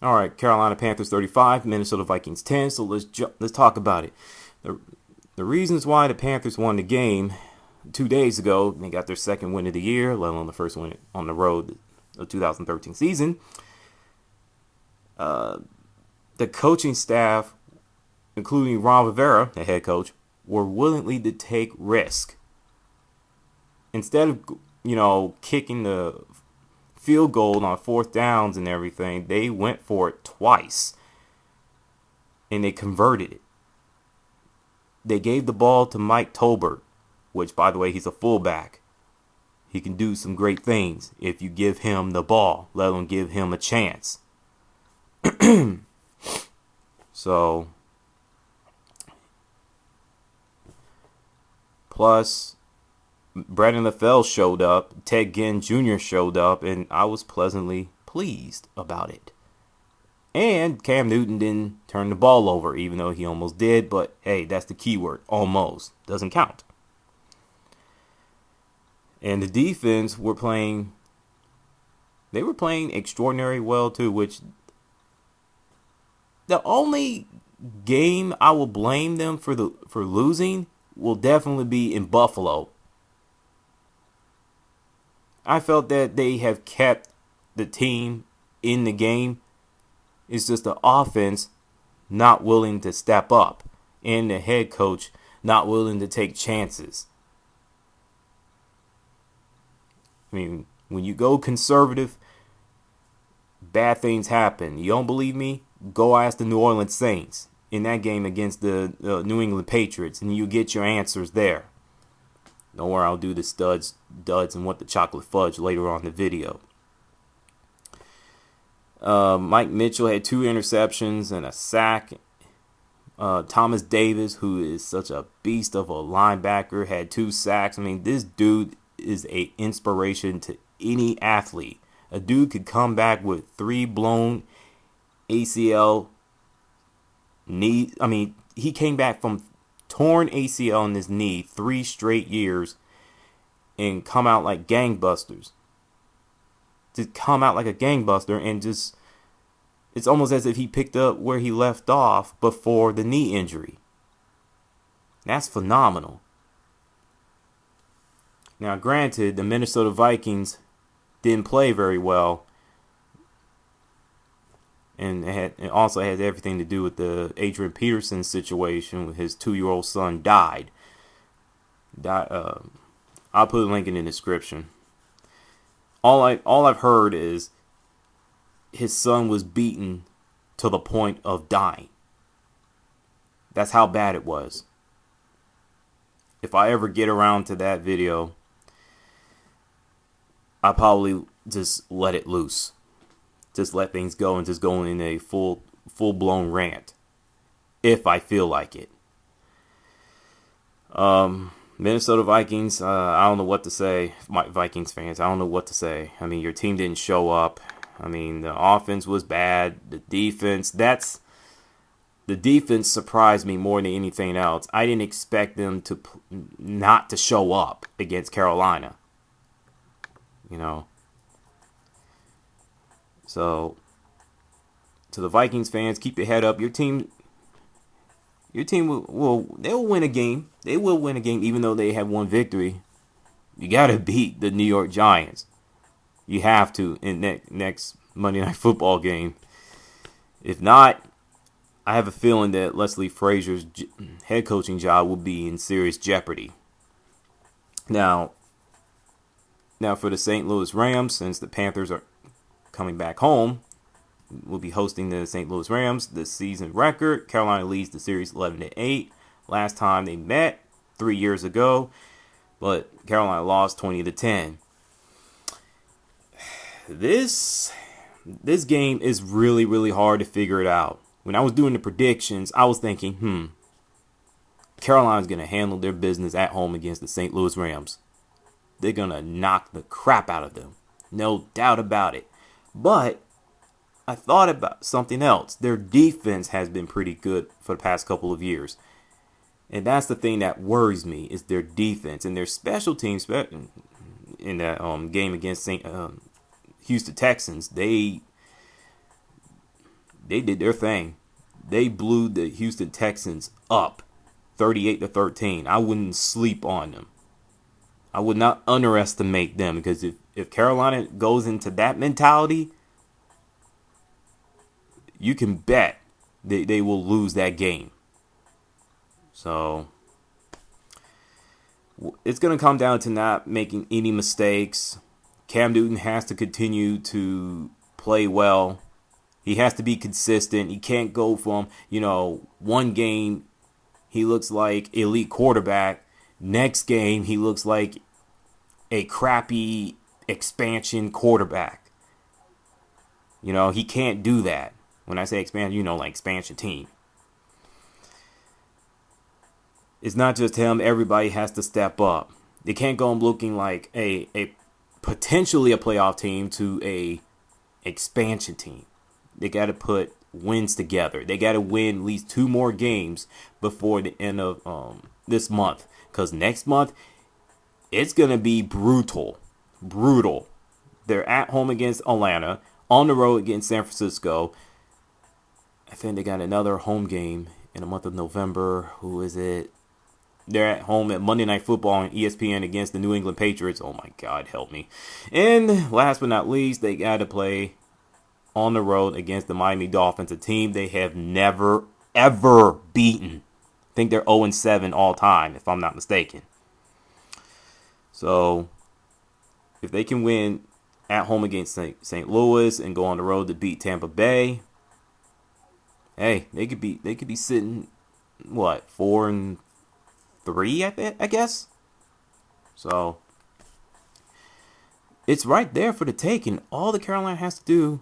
All right, Carolina Panthers 35, Minnesota Vikings 10. So let's talk about it. The, the reasons why the Panthers won the game 2 days ago, they got their second win of the year, let alone the first win on the road the 2013 season. The coaching staff, including Ron Rivera, the head coach, were willingly to take risk. Instead of, kicking the field goal on fourth downs and everything, they went for it twice. And they converted it. They gave the ball to Mike Tolbert, which, by the way, he's a fullback. He can do some great things if you give him the ball, let alone give him a chance. So, plus, Brandon LaFell showed up, Ted Ginn Jr. showed up, and I was pleasantly pleased about it. And Cam Newton didn't turn the ball over, even though he almost did, but hey, that's the key word, almost. Doesn't count. And the defense were playing extraordinary well too, which the only game I will blame them for losing will definitely be in Buffalo. I felt that they have kept the team in the game. It's just the offense not willing to step up and the head coach not willing to take chances. I mean, when you go conservative, bad things happen. You don't believe me? Go ask the New Orleans Saints in that game against the New England Patriots, and you get your answers there. Don't worry, I'll do the duds, and what the chocolate fudge later on in the video. Mike Mitchell had 2 interceptions and a sack. Thomas Davis, who is such a beast of a linebacker, had 2 sacks. I mean, this dude is an inspiration to any athlete. A dude could come back with 3 blown ACL knee. I mean, he came back from torn ACL in his knee 3 straight years and come out like gangbusters. To come out like a gangbuster and just, it's almost as if he picked up where he left off before the knee injury. That's phenomenal. Now, granted, the Minnesota Vikings didn't play very well, and it also has everything to do with the Adrian Peterson situation. With his 2-year-old son died. I'll put a link in the description. All I've heard is his son was beaten to the point of dying. That's how bad it was. If I ever get around to that video, I probably just let it loose. Just let things go and just go in a full-blown rant. If I feel like it. Minnesota Vikings, I don't know what to say. My Vikings fans, I don't know what to say. I mean, your team didn't show up. I mean, the offense was bad. The defense surprised me more than anything else. I didn't expect them to not to show up against Carolina. So, to the Vikings fans, keep your head up. Your team they'll win a game. They will win a game, even though they have one victory. You gotta beat the New York Giants. You have to in next Monday Night Football game. If not, I have a feeling that Leslie Frazier's head coaching job will be in serious jeopardy. Now for the St. Louis Rams, since the Panthers are coming back home, we'll be hosting the St. Louis Rams. The season record, Carolina leads the series 11-8. Last time they met, 3 years ago, but Carolina lost 20-10. This game is really, really hard to figure it out. When I was doing the predictions, I was thinking, Carolina's going to handle their business at home against the St. Louis Rams. They're going to knock the crap out of them. No doubt about it. But I thought about something else. Their defense has been pretty good for the past couple of years. And that's the thing that worries me, is their defense. And their special teams in that game against Houston Texans, they they did their thing. They blew the Houston Texans up 38-13. I wouldn't sleep on them. I would not underestimate them, because if Carolina goes into that mentality, you can bet they will lose that game. So it's going to come down to not making any mistakes. Cam Newton has to continue to play well. He has to be consistent. He can't go from, one game he looks like elite quarterback. Next game he looks like a crappy expansion quarterback. He can't do that. When I say expansion, like expansion team. It's not just him. Everybody has to step up. They can't go looking like a potentially a playoff team to a expansion team. They got to put wins together. They got to win at least 2 more games before the end of this month. Because next month, it's going to be brutal. Brutal. They're at home against Atlanta, on the road against San Francisco. I think they got another home game in the month of November. Who is it? They're at home at Monday Night Football on ESPN against the New England Patriots. Oh my God, help me. And last but not least, they got to play on the road against the Miami Dolphins, a team they have never, ever beaten. I think they're 0-7 all time, if I'm not mistaken. So, if they can win at home against St. Louis and go on the road to beat Tampa Bay, hey, they could be sitting, 4-3, I guess. So, it's right there for the taking. All the Carolina has to do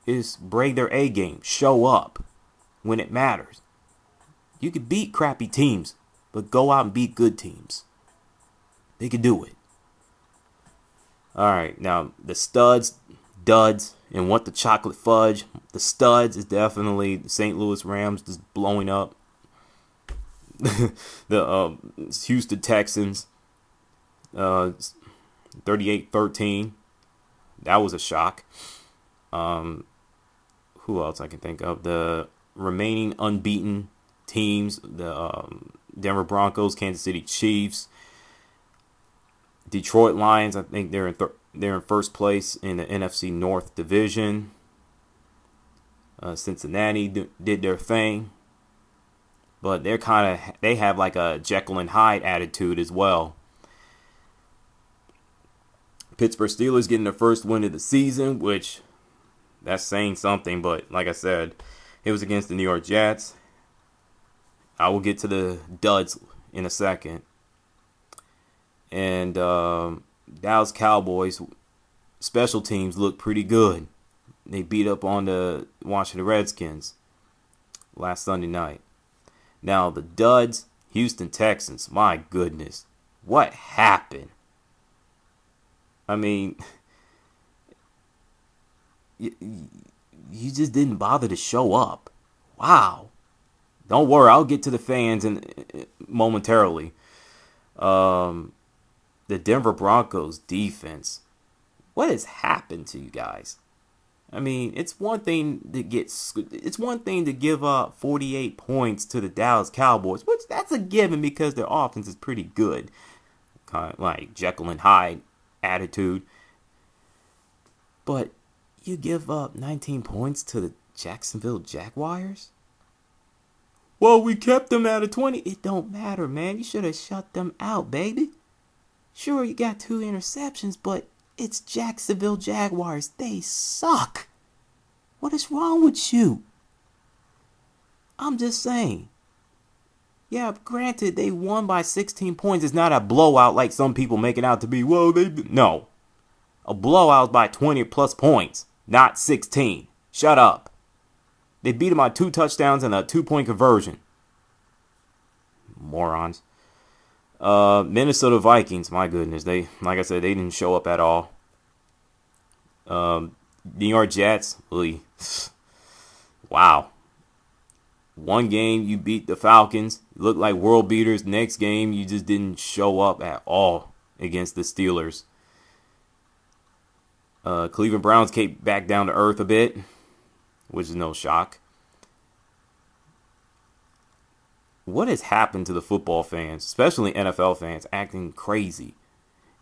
is break their A game, show up when it matters. You can beat crappy teams, but go out and beat good teams. They can do it. All right, now the studs, duds, and what the chocolate fudge. The studs is definitely the St. Louis Rams just blowing up the Houston Texans, 38-13. That was a shock. Who else I can think of? The remaining unbeaten teams, the Denver Broncos, Kansas City Chiefs, Detroit Lions. I think they're in first place in the NFC North Division. Cincinnati did their thing, but they have like a Jekyll and Hyde attitude as well. Pittsburgh Steelers getting their first win of the season, which that's saying something, but like I said, it was against the New York Jets. I will get to the duds in a second. And Dallas Cowboys special teams look pretty good. They beat up on the Washington Redskins last Sunday night. Now the duds, Houston Texans. My goodness, what happened? I mean, you just didn't bother to show up. Wow. Don't worry, I'll get to the fans momentarily. The Denver Broncos defense. What has happened to you guys? I mean, it's one thing to give up 48 points to the Dallas Cowboys, which that's a given because their offense is pretty good. Kind of like Jekyll and Hyde attitude. But you give up 19 points to the Jacksonville Jaguars? Well, we kept them out of 20. It don't matter, man. You should have shut them out, baby. Sure, you got 2 interceptions, but it's Jacksonville Jaguars. They suck. What is wrong with you? I'm just saying. Yeah, granted, they won by 16 points. It's not a blowout like some people make it out to be. Well, no. A blowout by 20 plus points, not 16. Shut up. They beat them by 2 touchdowns and a 2-point conversion. Morons. Minnesota Vikings, my goodness. Like I said, they didn't show up at all. New York Jets, really. Wow. One game you beat the Falcons, you look like world beaters. Next game you just didn't show up at all against the Steelers. Cleveland Browns came back down to earth a bit. which is no shock. What has happened to the football fans, especially NFL fans, acting crazy?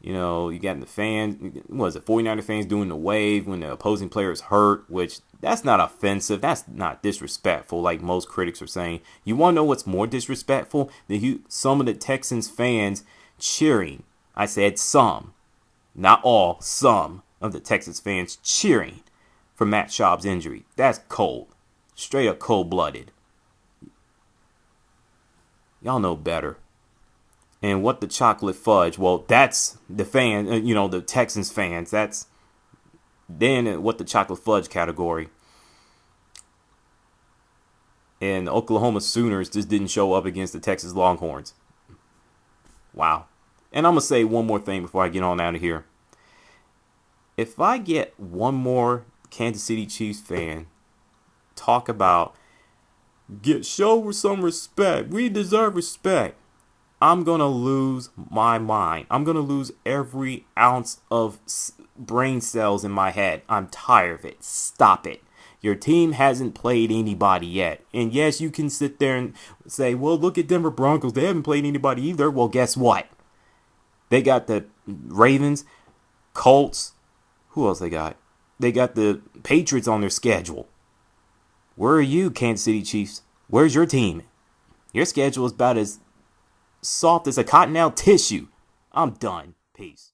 You know, you got the fans, what was it, 49er fans doing the wave when the opposing player is hurt, which that's not offensive. That's not disrespectful like most critics are saying. You want to know what's more disrespectful? Some of the Texans fans cheering. I said some, not all, some of the Texans fans cheering for Matt Schaub's injury. That's cold. Straight up cold-blooded. Y'all know better. And what the chocolate fudge? Well, that's the fan, the Texans fans. That's then what the chocolate fudge category. And the Oklahoma Sooners just didn't show up against the Texas Longhorns. Wow. And I'm going to say one more thing before I get on out of here. If I get one more Kansas City Chiefs fan talk about show some respect, we deserve respect, I'm going to lose my mind. I'm going to lose every ounce of brain cells in my head. I'm tired of it. Stop it. Your team hasn't played anybody yet. And yes, you can sit there and say, well, look at Denver Broncos. They haven't played anybody either. Well, guess what? They got the Ravens, Colts. Who else they got? They got the Patriots on their schedule. Where are you, Kansas City Chiefs? Where's your team? Your schedule is about as soft as a cottonelle tissue. I'm done. Peace.